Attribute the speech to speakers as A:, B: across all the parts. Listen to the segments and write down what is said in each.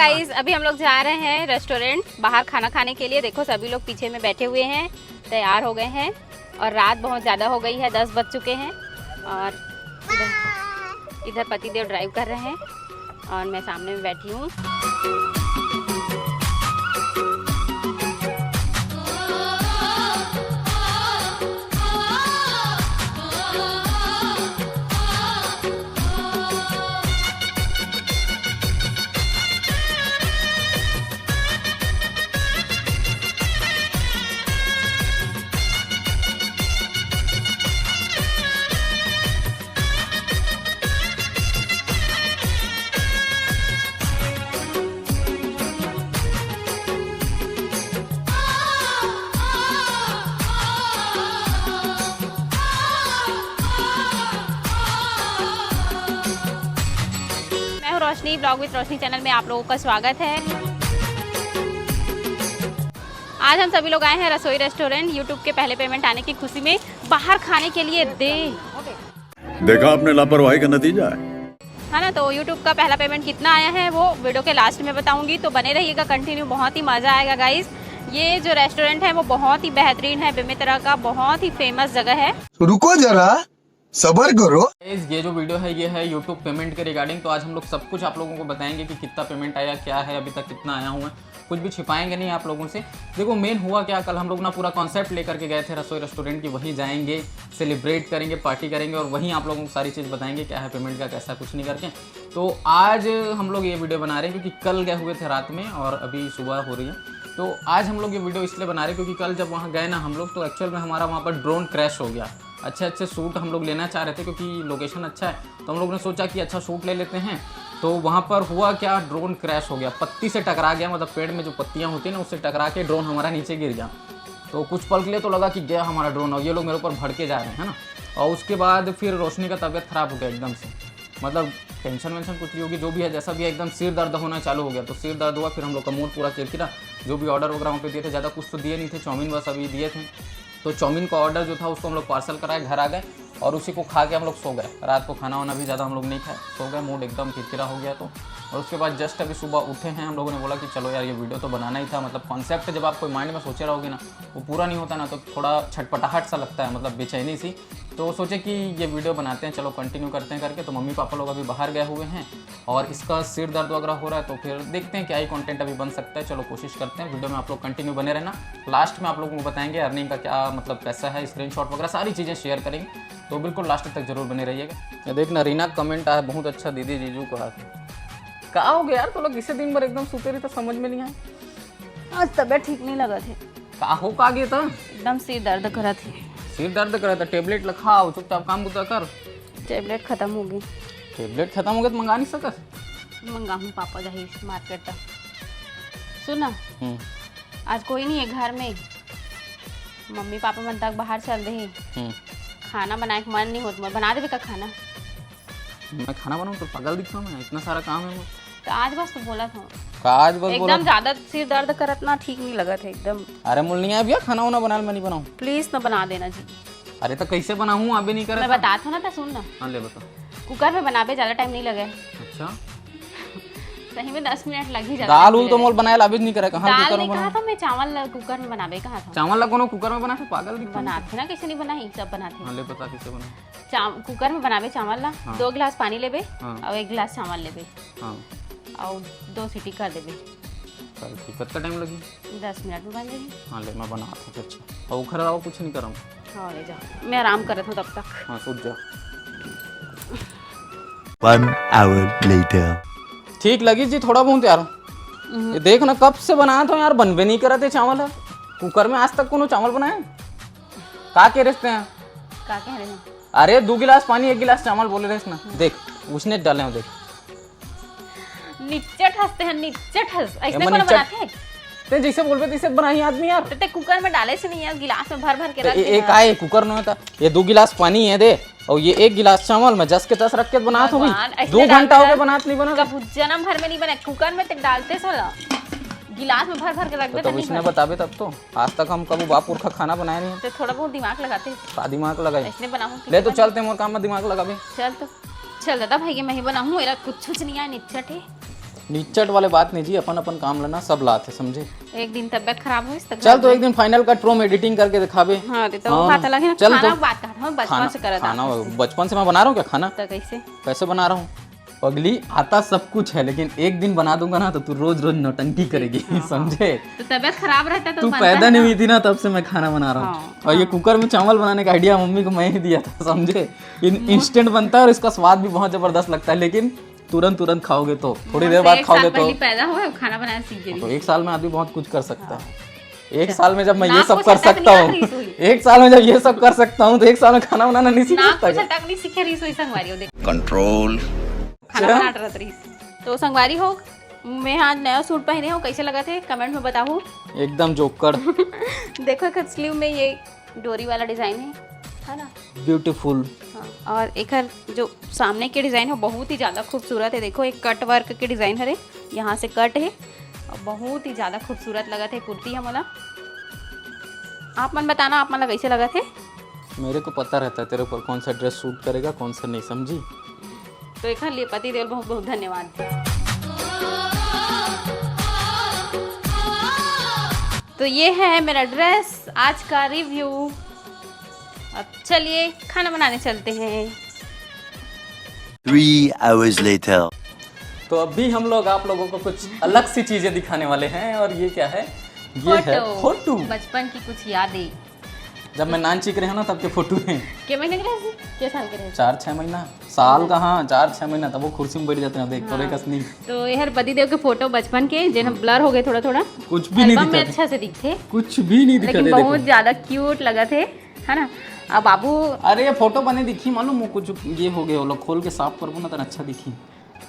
A: Guys, अभी हम लोग जा रहे हैं रेस्टोरेंट बाहर खाना खाने के लिए। देखो सभी लोग पीछे में बैठे हुए हैं, तैयार हो गए हैं और रात बहुत ज़्यादा हो गई है, 10 बज चुके हैं। और इधर पतिदेव ड्राइव कर रहे हैं और मैं सामने में बैठी हूँ। रोशनी ब्लॉग विद रोशनी चैनल में आप लोगों का स्वागत है। आज हम सभी लोग आए हैं रसोई रेस्टोरेंट। यूट्यूब के पहले पेमेंट आने की खुशी में बाहर खाने के लिए
B: देखा आपने लापरवाही का नतीजा है
A: ना। तो यूट्यूब का पहला पेमेंट कितना आया है वो वीडियो के लास्ट में बताऊंगी, तो बने रहिएगा कंटिन्यू, बहुत ही मजा आएगा गाइस। ये जो रेस्टोरेंट है वो बहुत ही बेहतरीन है, बेमेतरा का बहुत ही फेमस जगह है।
C: रुको जरा सबर करो।
D: ये जो वीडियो है ये है यूट्यूब पेमेंट के रिगार्डिंग। तो आज हम लोग सब कुछ आप लोगों को बताएंगे कि कितना पेमेंट आया, क्या है, अभी तक कितना आया हुआ है, कुछ भी छिपाएंगे नहीं आप लोगों से। देखो मेन हुआ क्या, कल हम लोग ना पूरा कॉन्सेप्ट लेकर के गए थे रसोई रेस्टोरेंट की, वहीं जाएंगे, सेलिब्रेट करेंगे, पार्टी करेंगे और वहीं आप लोगों को सारी चीज़ बताएंगे क्या है पेमेंट का, कैसा, कुछ नहीं करके। तो आज हम लोग ये वीडियो बना रहे हैं क्योंकि कल गए हुए थे रात में और अभी सुबह हो रही है। तो आज हम लोग ये वीडियो इसलिए बना रहे हैं क्योंकि कल जब वहाँ गए ना हम लोग, तो एक्चुअल में हमारा वहाँ पर ड्रोन क्रैश हो गया। अच्छे शूट हम लोग लेना चाह रहे थे क्योंकि लोकेशन अच्छा है, तो हम लोग ने सोचा कि अच्छा शूट ले लेते हैं। तो वहाँ पर हुआ क्या, ड्रोन क्रैश हो गया, पत्ती से टकरा गया, मतलब पेड़ में जो पत्तियाँ होती हैं ना उससे टकरा के ड्रोन हमारा नीचे गिर गया। तो कुछ पल के लिए तो लगा कि गया हमारा ड्रोन और ये लोग मेरे ऊपर भड़के जा रहे हैं, है ना। और उसके बाद फिर रोशनी का तबीयत ख़राब हो गया एकदम से, मतलब टेंशन वेंशन कुछ नहीं होगी, जो भी है जैसा भी है, एकदम सिर दर्द होना चालू हो गया। तो सिर दर्द हुआ, फिर हम लोग का मूड पूरा किरकिरा। जो भी ऑर्डर वगैरह वहाँ पे दिए थे, ज़्यादा कुछ तो दिए नहीं थे, चाउमीन बस अभी दिए थे। तो चाउमीन का ऑर्डर जो था उसको हम लोग पार्सल कराए, घर आ गए और उसी को खा के हम लोग सो गए। रात को खाना वाना भी ज़्यादा हम लोग नहीं खाए, सो गए, मूड एकदम किरकिरा हो गया। तो और उसके बाद जस्ट अभी सुबह उठे हैं, हम लोगों ने बोला कि चलो यार ये वीडियो तो बनाना ही था। मतलब कॉन्सेप्ट जब आप कोई माइंड में सोचे रहोगे ना, वो पूरा नहीं होता ना, तो थोड़ा छटपटाहट सा लगता है, मतलब बेचैनी सी। तो सोचे कि ये वीडियो बनाते हैं, चलो कंटिन्यू करते हैं करके। तो मम्मी पापा लोग अभी बाहर गए हुए हैं और इसका सिर दर्द वगैरह हो रहा है, तो फिर देखते हैं क्या ही कंटेंट अभी बन सकता है। चलो कोशिश करते हैं, वीडियो में आप लोग कंटिन्यू बने रहना। लास्ट में आप लोगों को बताएंगे अर्निंग का क्या मतलब पैसा है, स्क्रीनशॉट वगैरह सारी चीज़ें शेयर करेंगे, तो बिल्कुल लास्ट तक जरूर बने रहिएगा। देखना रीना कमेंट आया बहुत अच्छा, दीदी जीजू को कहा हो गया यार, तो लोग इसे दिन भर एकदम सोते रहे, तो समझ में नहीं आया।
A: आज तबीयत ठीक नहीं लगा थे,
D: का गया था,
A: एकदम सिर दर्द करा थे।
D: सिर दर्द करा था, टेबलेट लखाओ, चुपचाप काम बुता कर।
A: टेबलेट खत्म हो गई।
D: टेबलेट खत्म हो गया तो मंगा नहीं सकत?
A: मंगाऊँ पापा जाही मार्केट तक। सुना आज कोई नहीं है घर में, मम्मी पापा मन तक बाहर चल रहे, खाना बनाए मन नहीं होता, बना देवे का खाना।
D: मैं खाना बनाऊँ तो पागल दिखता हूँ मैं, इतना सारा काम है।
A: तो आज बस तो बोला था,
D: आज बस
A: एकदम ज्यादा सिर दर्द करत ना, ठीक नहीं लगा था एकदम।
D: अरे मुल नहीं आया भैया, खाना वाना बना मैं नहीं बनाऊँ,
A: प्लीज ना बना देना जी।
D: अरे तो कैसे बनाऊँ, अभी नहीं करे।
A: मैं बताता हूँ ना, तो सुन ना।
D: हाँ ले बता।
A: कुकर में बनाबे, ज्यादा टाइम नहीं लगे।
D: अच्छा
A: सही में 10 मिनट लग ही जाता।
D: दाल उल तो मोल बनाया अभी नहीं करे, कहाँ
A: दाल
D: कुकर
A: नहीं
D: में
A: कहा
D: बना?
A: था मैं, चावल कुकर में बनाबे कहा था।
D: चावल ला कोनो कुकर में बना के पागल दिखता हूँ।
A: बनाते ना, कैसे नहीं बनाई, सब बनाते।
D: हाँ ले बता कैसे बना।
A: कुकर में बनाबे चावल ला, 2 गिलास पानी लेबे और 1 गिलास चावल लेबे
D: हाँ
A: और 2 सीटी कर देबे।
D: कितना टाइम लगी?
A: 10 मिनट में बन जाएगी।
D: हाँ ले मैं बनाता हूँ। अच्छा और उखर कुछ नहीं कर रहा हूँ।
A: हाँ ले जाओ, मैं आराम कर रहा हूँ तब तक।
D: हाँ सूझ जाओ।
C: 1 hour later।
D: ठीक लगी जी थोड़ा बहुत यार। ये देख ना कब से बनाया था यार, बनबे नहीं करते चावल है कुकर में, आज तक कोनो चावल बनाए का के रिश्ते हैं?
A: का कह रहे हैं?
D: अरे 2 गिलास पानी 1 गिलास चावल बोले रहे ना, देख उसने डाले हो, देख
A: निच्चट हंसते हैं, निच्चट हंस ऐसे कौन बनाते?
D: ते जैसे बोलबे तैसे बनाई आदमी यार।
A: तो कुकर में डाले से नहीं यार, गिलास में भर भर के रख दे।
D: एक आए कुकर में होता, ये 2 गिलास पानी है दे और ये 1 गिलास चावल में 10 के 10 रख के बनात हो गई। 2 घंटा हो गया बनात नहीं बना।
A: कब जन्म भर में नहीं बना, कुकर में तक डालते साला, गिलास में भर भर के रख दे।
D: तो इसने बताबे तब तो, आज तक हम कभी बापुर का खाना बनाया नहीं।
A: तो थोड़ा बहुत दिमाग लगाते,
D: का दिमाग लगाए
A: इसने बनाऊं
D: ले, तो चलते मोर काम में दिमाग लगाबे।
A: चल तो चल दादा भाई, मैं ही बनाऊं, मेरा कुछ नहीं है, निच्चट है।
D: निचट वाले बात नहीं जी, अपन अपन काम लेना सब लाते समझे।
A: एक दिन तबियत खराब हो तक
D: चल तो एक दिन फाइनल कट प्रो में एडिटिंग करके दिखाबे।
A: हाँ तो वो बात अलग है ना।
D: चल
A: खाना
D: तो
A: बात कर हम बचपन से करत
D: खाना बचपन से मैं बना रहा हूँ क्या खाना,
A: तो कैसे
D: कैसे बना रहा हूँ पगली, आता सब कुछ है लेकिन एक दिन बना दूंगा ना तो तू रोज रोज नौटंकी करेगी समझे।
A: तो तबियत खराब रहता तो
D: तू
A: बनता
D: पैदा
A: है
D: नहीं
A: ना।
D: हुई थी ना तब से मैं खाना बना रहा हूँ। और ये कुकर में चावल बनाने का आइडिया मम्मी को मैं ही दिया था समझे। इंस्टेंट बनता है और इसका स्वाद भी बहुत जबरदस्त लगता है, लेकिन तुरंत खाओगे तो थोड़ी देर बाद खाओगे तो।
A: पैदा हुआ खाना बनाना सीख गई।
D: तो एक साल में आदमी बहुत कुछ कर सकता है। एक साल में जब मैं ये
A: नाक
D: सब
A: को
D: कर
A: छटक
D: सकता
A: नहीं
D: हूँ,
A: आ रही सुई।
D: एक साल में जब ये सब कर सकता हूँ तो एक साल में खाना बनाना नहीं सीख
A: नाक
D: सकता
A: को
D: क्या?
A: छटक नहीं सीखे रही सोई संगवारी हो देख
B: कंट्रोल।
A: खाना बनात रहत रही। तो संगवारी हो मैं आज नया सूट पहने हो, कैसे लगा थे कमेंट में बताओ।
D: एकदम जोकर
A: देखो एक स्लीव में ये डोरी वाला डिजाइन है ना।
D: ब्यूटीफुल।
A: हाँ, और एक जो सामने के डिज़ाइन है बहुत ही ज़्यादा खूबसूरत है। देखो एक कट वर्क के डिज़ाइन है, यहाँ से कट है और बहुत ही ज़्यादा खूबसूरत लगा थे। कुर्ती है मोला, आप मन बताना आप मन कैसे लगा थे।
D: मेरे को पता रहता है तेरे ऊपर कौन सा ड्रेस सूट करेगा कौन सा नहीं, समझी।
A: तो एक लिए पति देव बहुत बहुत धन्यवाद। तो ये है मेरा ड्रेस आज का रिव्यू। अब चलिए खाना बनाने चलते हैं।
C: 3 hours later.
D: तो अभी हम लोग आप लोगों को कुछ अलग सी चीजें दिखाने वाले हैं और ये क्या है, ये है फोटो।
A: बचपन की कुछ यादें।
D: जब मैं नान चिक रहे हैं ना तब के फोटो हैं।
A: क्या महीने के रहे क्या साल के रहे
D: 4-6 महीना, साल का हाँ 4-6 महीना, तब वो कुर्सी में बैठ जाते हैं देख तो कस नहीं।
A: तो यार पति देव के फोटो बचपन के जिन्हें ब्लर हो गए थोड़ा थोड़ा,
D: कुछ भी नहीं
A: एल्बम में
D: दिखा,
A: अच्छा से दिखते,
D: कुछ भी नहीं दिखा।
A: लेकिन बहुत ज्यादा क्यूट लगा थे है ना। अब बाबू
D: अरे ये फोटो बने दिखी मालूम वो कुछ ये हो गए वो लोग खोल के साफ कर ना तो अच्छा दिखी।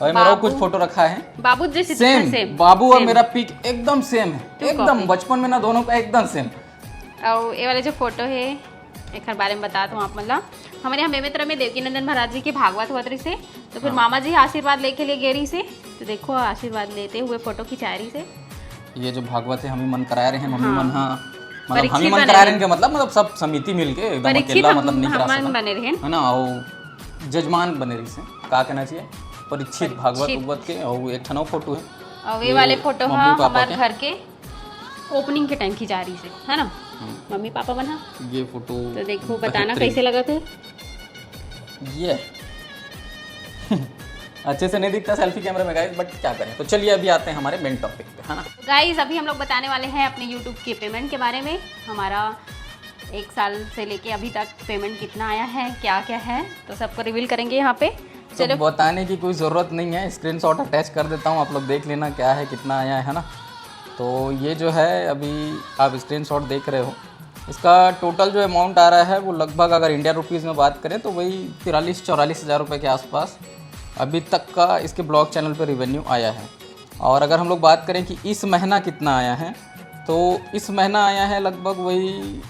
D: और मेरा कुछ फोटो रखा है
A: बाबू जैसे
D: सेम, बाबू और मेरा पिक एकदम सेम है, एकदम बचपन में ना दोनों का एकदम सेम।
A: और ये वाले जो फोटो है एक बारे में बता दूँ आप मतलब हमारे यहाँ बेमेतरा में देवकीनंदन महाराज जी की भागवत हुआ रही से, तो फिर मामा जी आशीर्वाद लेके लिए गेरी से, तो देखो आशीर्वाद लेते हुए फोटो खिंचा रही से।
D: ये जो भागवत है हम ही मन करा रहे हैं, मम्मी मन हाँ मतलब हम ही मन करा रहे हैं मतलब सब समिति मिलके एकदम अकेला मतलब नहीं करा सकता
A: बने रहे
D: है ना। और जजमान बने रही से का कहना चाहिए परीक्षित भागवत के। और एक ठनव फोटो है
A: और ये वाले फोटो हमारे घर के ओपनिंग के टाइम खिंचा रही से है ना, मम्मी पापा बना
D: ये फोटो।
A: तो देखो बताना कैसे लगा थे
D: ये अच्छे से नहीं दिखता सेल्फी कैमरे में गाइस, बट क्या करें। तो चलिए अभी आते हैं हमारे मेन टॉपिक पे है ना।
A: गाइस अभी हम लोग बताने वाले हैं अपने यूट्यूब के पेमेंट के बारे में। हमारा 1 साल से लेके अभी तक पेमेंट कितना आया है क्या क्या है तो सबको रिवील करेंगे यहाँ पे।
D: चलो बताने की कोई ज़रूरत नहीं है, स्क्रीनशॉट अटैच कर देता हूँ, आप लोग देख लेना क्या है कितना आया है ना। तो ये जो है अभी आप स्क्रीनशॉट देख रहे हो, इसका टोटल जो अमाउंट आ रहा है वो लगभग अगर इंडिया रुपीज़ में बात करें तो वही 43-44 हज़ार रुपये के आसपास अभी तक का इसके ब्लॉग चैनल पर रिवेन्यू आया है। और अगर हम लोग बात करें कि इस महीना कितना आया है तो इस महीना आया है लगभग वही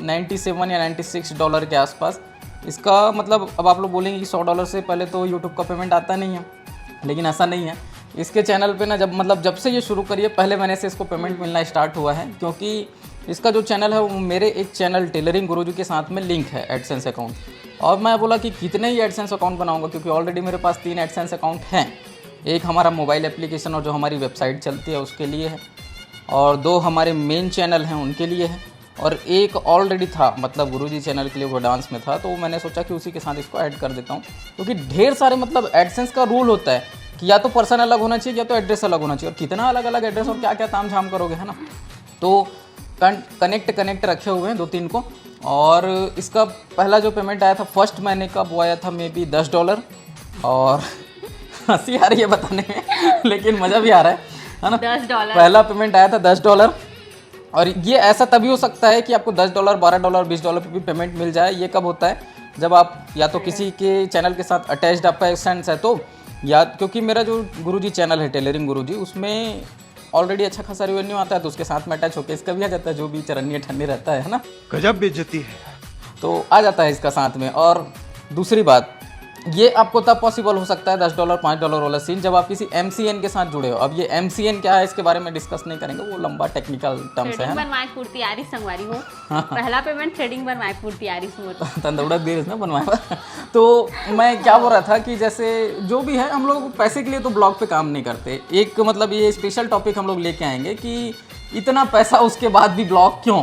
D: 97 या 96 डॉलर के आसपास। इसका मतलब अब आप लोग बोलेंगे कि $100 से पहले तो यूट्यूब का पेमेंट आता नहीं है, लेकिन ऐसा नहीं है। इसके चैनल पे ना जब से ये शुरू करिए पहले महीने से इसको पेमेंट मिलना स्टार्ट हुआ है, क्योंकि इसका जो चैनल है वो मेरे एक चैनल टेलरिंग गुरुजी के साथ में लिंक है एडसेंस अकाउंट। और मैं बोला कि कितने ही एडसेंस अकाउंट बनाऊंगा, क्योंकि ऑलरेडी मेरे पास 3 एडसेंस अकाउंट हैं। एक हमारा मोबाइल एप्लीकेशन और जो हमारी वेबसाइट चलती है उसके लिए है, और 2 हमारे मेन चैनल हैं उनके लिए है, और एक ऑलरेडी था मतलब गुरुजी चैनल के लिए वो डांस में था, तो मैंने सोचा कि उसी के साथ इसको ऐड कर देता हूँ। क्योंकि ढेर सारे मतलब एडसेंस का रूल होता है कि या तो पर्सन अलग होना चाहिए या तो एड्रेस अलग होना चाहिए, और कितना अलग अलग एड्रेस और क्या क्या ताम झाम करोगे है ना। तो कनेक्ट रखे हुए हैं 2-3 को। और इसका पहला जो पेमेंट आया था फर्स्ट महीने का वो आया था मे बी $10। और हंसी आ रही है बताने में लेकिन मज़ा भी आ रहा है ना। $10 पहला पेमेंट आया था $10। और ये ऐसा तभी हो सकता है कि आपको $10, $12, $20 पे भी पेमेंट मिल जाए। ये कब होता है जब आप या तो किसी के चैनल के साथ अटैच्ड आपका एडसेंस है तो, या क्योंकि मेरा जो गुरुजी चैनल है टेलरिंग गुरुजी उसमें ऑलरेडी अच्छा खासा रेवेन्यू आता है, तो उसके साथ में अटैच होकर इसका भी आ जाता है जो भी चरन्नी ठन्नी रहता है ना।
C: गजब बेइज्जती है।
D: तो आ जाता है इसका साथ में। और दूसरी बात ये आपको तब पॉसिबल हो सकता है $10, $5 वाला सीन जब आप किसी MCN के साथ जुड़े हो। अब ये MCN क्या है इसके बारे में डिस्कस नहीं करेंगे, वो लंबा टेक्निकल टर्म्स है ना।
A: पूर्ति आरी संगवारी हो पहला पेमेंट थ्रेडिंग बनवाए पूर्ति आरी सुमत
D: तंदौड़ा देर ना बनवाए तो मैं क्या बोल रहा था कि जैसे जो भी है हम लोग पैसे के लिए तो ब्लॉग पे काम नहीं करते। एक मतलब ये स्पेशल टॉपिक हम लोग लेके आएंगे कि इतना पैसा उसके बाद भी ब्लॉग क्यों,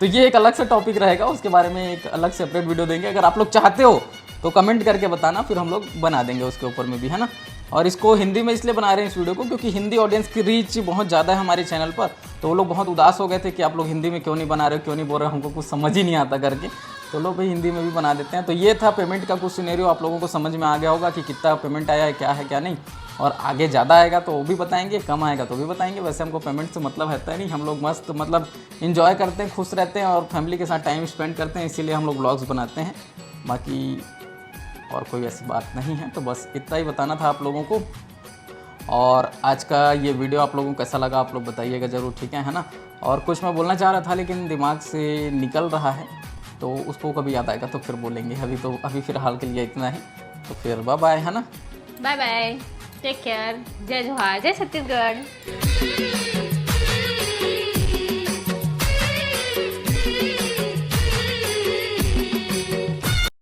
D: तो ये एक अलग से टॉपिक रहेगा, उसके बारे में एक अलग सेपरेट वीडियो देंगे। अगर आप लोग चाहते हो तो कमेंट करके बताना, फिर हम लोग बना देंगे उसके ऊपर में भी, है ना। और इसको हिंदी में इसलिए बना रहे हैं इस वीडियो को क्योंकि हिंदी ऑडियंस की रीच बहुत ज़्यादा है हमारे चैनल पर। तो वो लोग बहुत उदास हो गए थे कि आप लोग हिंदी में क्यों नहीं बना रहे हो, क्यों नहीं बोल रहे हो, हमको कुछ समझ ही नहीं आता करके। तो लोग भाई हिंदी में भी बना देते हैं। तो ये था पेमेंट का कुछ सिनेरियो, आप लोगों को समझ में आ गया होगा कि कितना पेमेंट आया है, क्या नहीं। और आगे ज़्यादा आएगा तो वो भी बताएंगे, कम आएगा तो भी बताएंगे। वैसे हमको पेमेंट से मतलब रहता है नहीं, हम लोग मस्त मतलब इन्जॉय करते हैं, खुश रहते हैं और फैमिली के साथ टाइम स्पेंड करते हैं, इसीलिए हम लोग व्लॉग्स बनाते हैं। बाकी और कोई ऐसी बात नहीं है। तो बस इतना ही बताना था आप लोगों को। और आज का ये वीडियो आप लोगों को कैसा लगा आप लोग बताइएगा ज़रूर, ठीक है ना। और कुछ मैं बोलना चाह रहा था लेकिन दिमाग से निकल रहा है, तो उसको कभी याद आएगा तो फिर बोलेंगे। अभी फ़िलहाल के लिए इतना ही, तो फिर बाय बाय, है ना।
A: बाय बाय, टेक केयर, जय जोहार, जय छत्तीसगढ़।